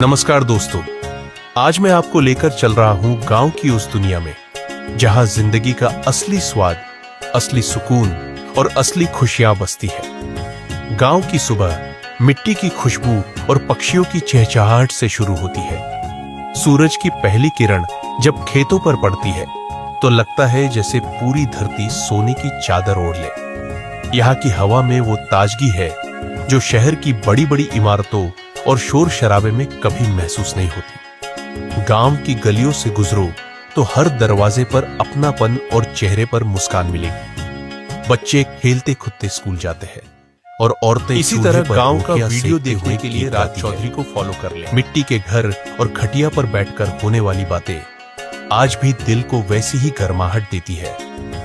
नमस्कार दोस्तों, आज मैं आपको लेकर चल रहा हूं गांव की उस दुनिया में जहां जिंदगी का असली स्वाद, असली सुकून और असली खुशियां बसती है। गांव की सुबह मिट्टी की खुशबू और पक्षियों की चहचहाहट से शुरू होती है। सूरज की पहली किरण जब खेतों पर पड़ती है तो लगता है जैसे पूरी धरती सोने की चादर ओढ़ ले। यहाँ की हवा में वो ताजगी है जो शहर की बड़ी बड़ी इमारतों और शोर शराबे में कभी महसूस नहीं होती। गांव की गलियों से गुजरो तो हर दरवाजे पर अपनापन और चेहरे पर मुस्कान मिलेगी। बच्चे खेलते खुदते स्कूल जाते हैं और औरतें इसी तरह गांव का वीडियो देखने के लिए राज चौधरी को फॉलो कर ले। मिट्टी के घर और खटिया पर बैठकर होने वाली बातें आज भी दिल को वैसी ही गर्माहट देती है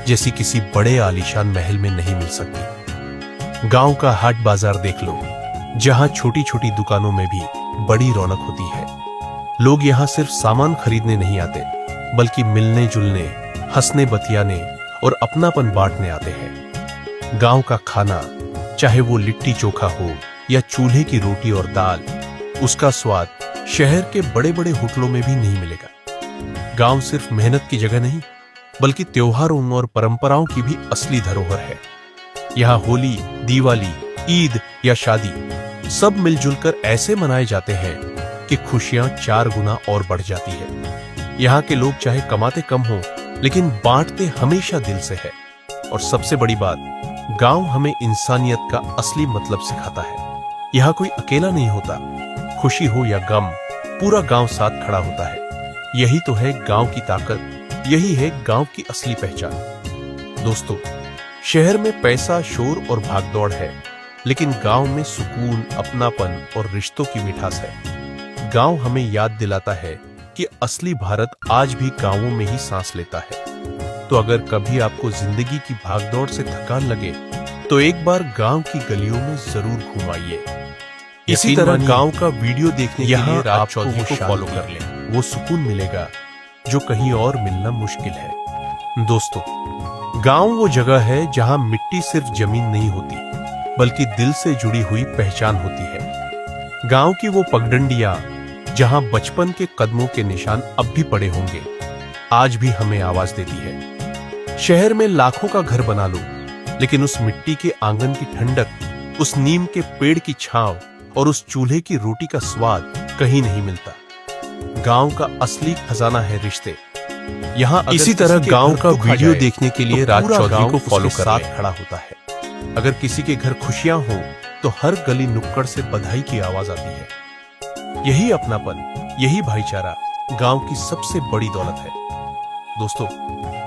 जैसी किसी बड़े आलीशान महल में नहीं मिल सकती। गांव का हाट बाजार देख लो, जहां छोटी छोटी दुकानों में भी बड़ी रौनक होती है। लोग यहां सिर्फ सामान खरीदने नहीं आते, बल्कि मिलने जुलने, हंसने बतियाने और अपनापन बांटने आते हैं। गांव का खाना, चाहे वो लिट्टी चोखा हो या चूल्हे की रोटी और दाल, उसका स्वाद शहर के बड़े बड़े होटलों में भी नहीं मिलेगा। गांव सिर्फ मेहनत की जगह नहीं, बल्कि त्योहारों और परंपराओं की भी असली धरोहर है। यहाँ होली, दिवाली, ईद या शादी सब मिलजुल कर ऐसे मनाए जाते हैं कि खुशियां 4 गुना और बढ़ जाती है। यहाँ के लोग चाहे कमाते कम हो, लेकिन बांटते हमेशा दिल से है। और सबसे बड़ी बात, गांव हमें इंसानियत का असली मतलब सिखाता है। यहाँ कोई अकेला नहीं होता। खुशी हो या गम, पूरा गांव साथ खड़ा होता है। यही तो है गांव की ताकत, यही है गांव की असली पहचान। दोस्तों, शहर में पैसा, शोर और भागदौड़ है, लेकिन गांव में सुकून, अपनापन और रिश्तों की मिठास है। गांव हमें याद दिलाता है कि असली भारत आज भी गांवों में ही सांस लेता है। तो अगर कभी आपको जिंदगी की भागदौड़ से थकान लगे, तो एक बार गांव की गलियों में जरूर घूम आइए। इसी तरह गांव का वीडियो देखने के लिए राज चौधरी को फॉलो कर लें। वो सुकून मिलेगा जो कहीं और मिलना मुश्किल है। दोस्तों, गांव वो जगह है जहां मिट्टी सिर्फ जमीन नहीं होती, बल्कि दिल से जुड़ी हुई पहचान होती है। गांव की वो पगडंडियां जहां बचपन के कदमों के निशान अब भी पड़े होंगे, आज भी हमें आवाज देती है। शहर में लाखों का घर बना लो, लेकिन उस मिट्टी के आंगन की ठंडक, उस नीम के पेड़ की छांव और उस चूल्हे की रोटी का स्वाद कहीं नहीं मिलता। गांव का असली खजाना है रिश्ते। यहाँ इसी तरह गांव का वीडियो देखने के लिए राज चौधरी को फॉलो कर साथ खड़ा होता है। अगर किसी के घर खुशियां हो तो हर गली नुक्कड़ से बधाई की आवाज आती है। यही अपनापन, यही भाईचारा गांव की सबसे बड़ी दौलत है। दोस्तों,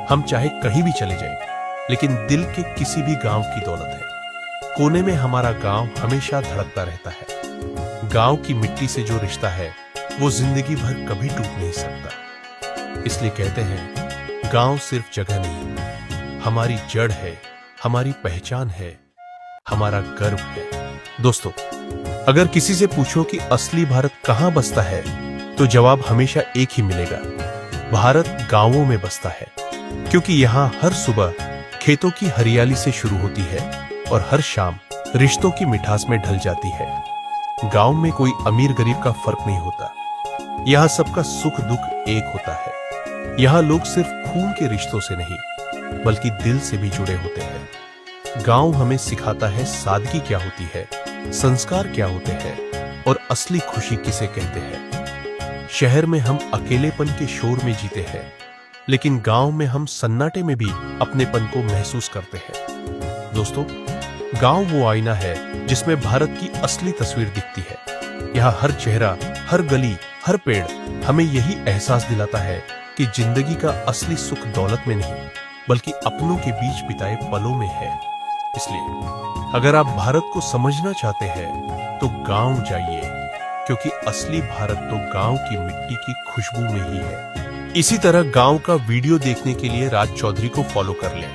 हम चाहे कहीं भी चले जाएं, लेकिन दिल के किसी भी गांव की दौलत है। कोने में हमारा गांव हमेशा धड़कता रहता है। गांव की मिट्टी से जो रिश्ता है, वो जिंदगी भर कभी टूट नहीं सकता। इसलिए कहते हैं, गांव सिर्फ जगह नहीं, हमारी जड़ है, हमारी पहचान है, हमारा गर्व है। दोस्तों, अगर किसी से पूछो कि असली भारत कहां बसता है, तो जवाब हमेशा एक ही मिलेगा, भारत गांवों में बसता है। क्योंकि यहां हर सुबह खेतों की हरियाली से शुरू होती है और हर शाम रिश्तों की मिठास में ढल जाती है। गांव में कोई अमीर गरीब का फर्क नहीं होता। यहाँ सबका सुख दुख एक होता है। यहाँ लोग सिर्फ खून के रिश्तों से नहीं, बल्कि दिल से भी जुड़े होते हैं। गांव हमें सिखाता है सादगी क्या होती है, संस्कार क्या होते हैं और असली खुशी किसे कहते हैं। शहर में हम अकेलेपन के शोर में जीते हैं, लेकिन गांव में हम सन्नाटे में भी अपनेपन को महसूस करते हैं। दोस्तों, गांव वो आईना है जिसमें भारत की असली तस्वीर दिखती है। यहाँ हर चेहरा, हर गली, हर पेड़ हमें यही एहसास दिलाता है कि जिंदगी का असली सुख दौलत में नहीं, बल्कि अपनों के बीच बिताए पलों में है। इसलिए अगर आप भारत को समझना चाहते हैं, तो गांव जाइए, क्योंकि असली भारत तो गांव की मिट्टी की खुशबू में ही है। इसी तरह गांव का वीडियो देखने के लिए राज चौधरी को फॉलो कर लें।